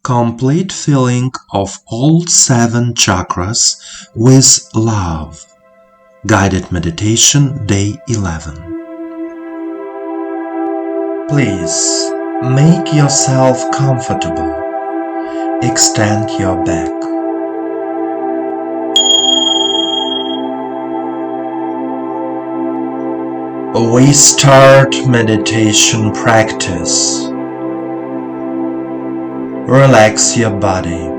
Complete filling of all 7 chakras with love. Guided meditation, day 11. Please make yourself comfortable. Extend your back. We start meditation practice. Relax your body.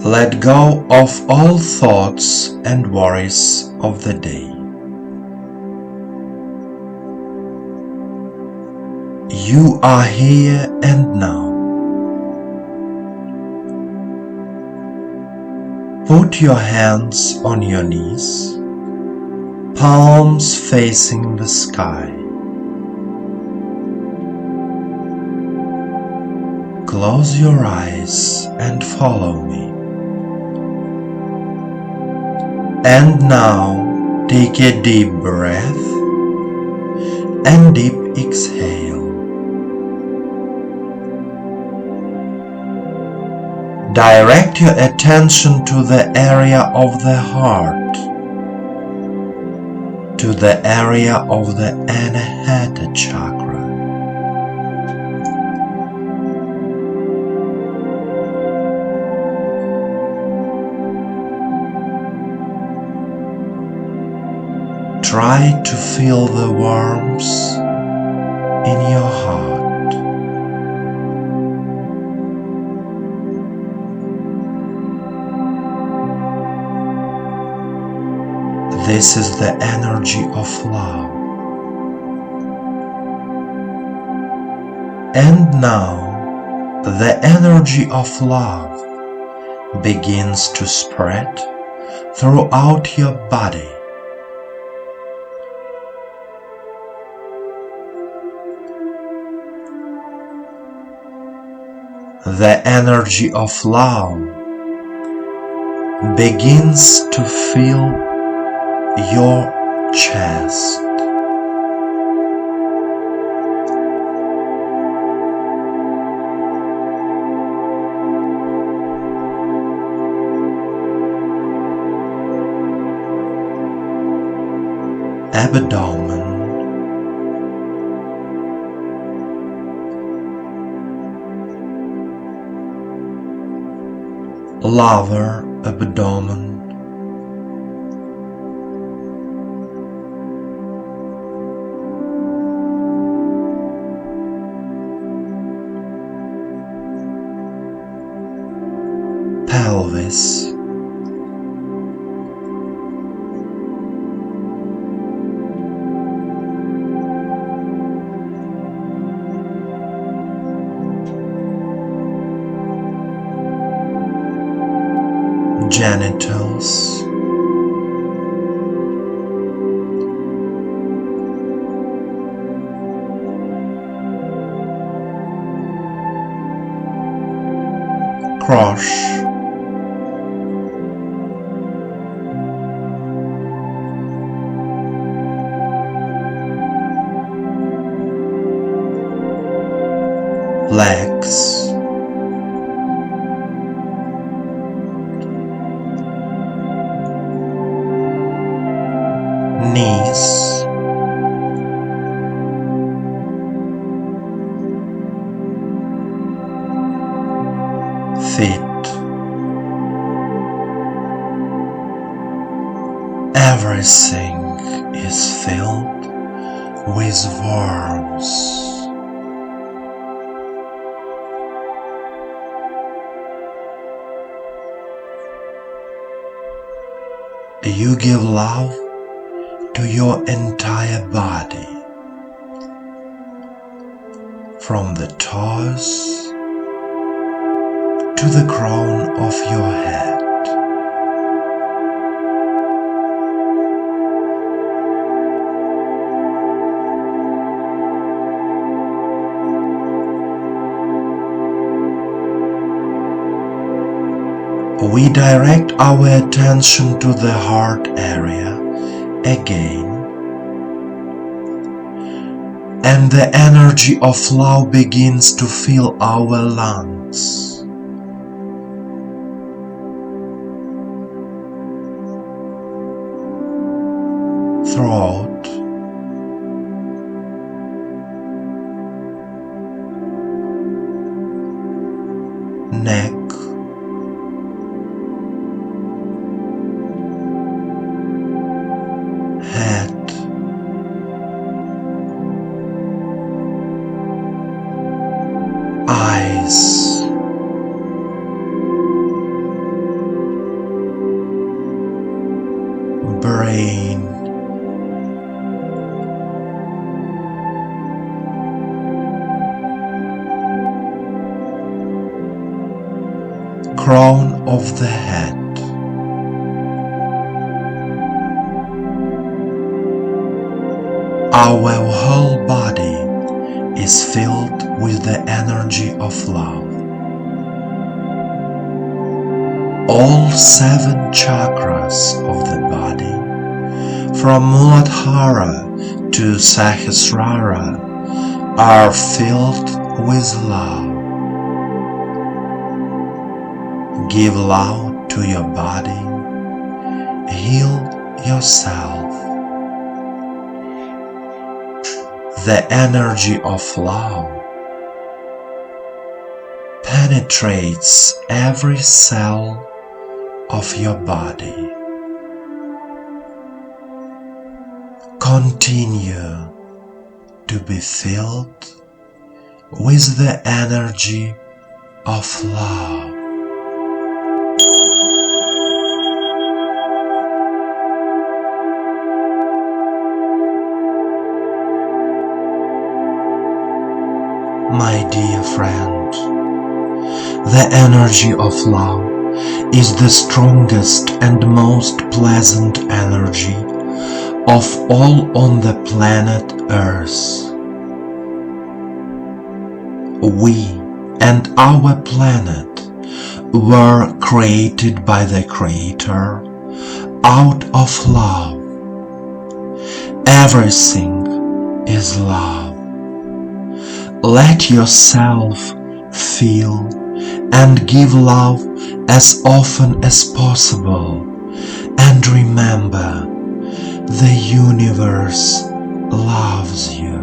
Let go of all thoughts and worries of the day. You are here and now. Put your hands on your knees, palms facing the sky. Close your eyes and follow me. And now take a deep breath and deep exhale. Direct your attention to the area of the heart, to the area of the Anahata chakra. Try to feel the warmth in your heart. This is the energy of love. And now the energy of love begins to spread throughout your body. The energy of love begins to fill your chest. Abdomen. Lower abdomen. Pelvis. Genitals. Crotch. Legs. Knees. Feet. Everything is filled with warmth. You give love to your entire body, from the toes to the crown of your head. We direct our attention to the heart area again and the energy of love begins to fill our lungs. Throat, neck, head, eyes, brain, crown of the head, our whole body is filled with the energy of love. All 7 chakras of the body, from Muladhara to Sahasrara, are filled with love. Give love to your body, heal yourself. The energy of love penetrates every cell of your body. Continue to be filled with the energy of love. My dear friend, the energy of love is the strongest and most pleasant energy of all on the planet Earth. We and our planet were created by the Creator out of love. Everything is love. Let yourself feel and give love as often as possible, and remember, the universe loves you.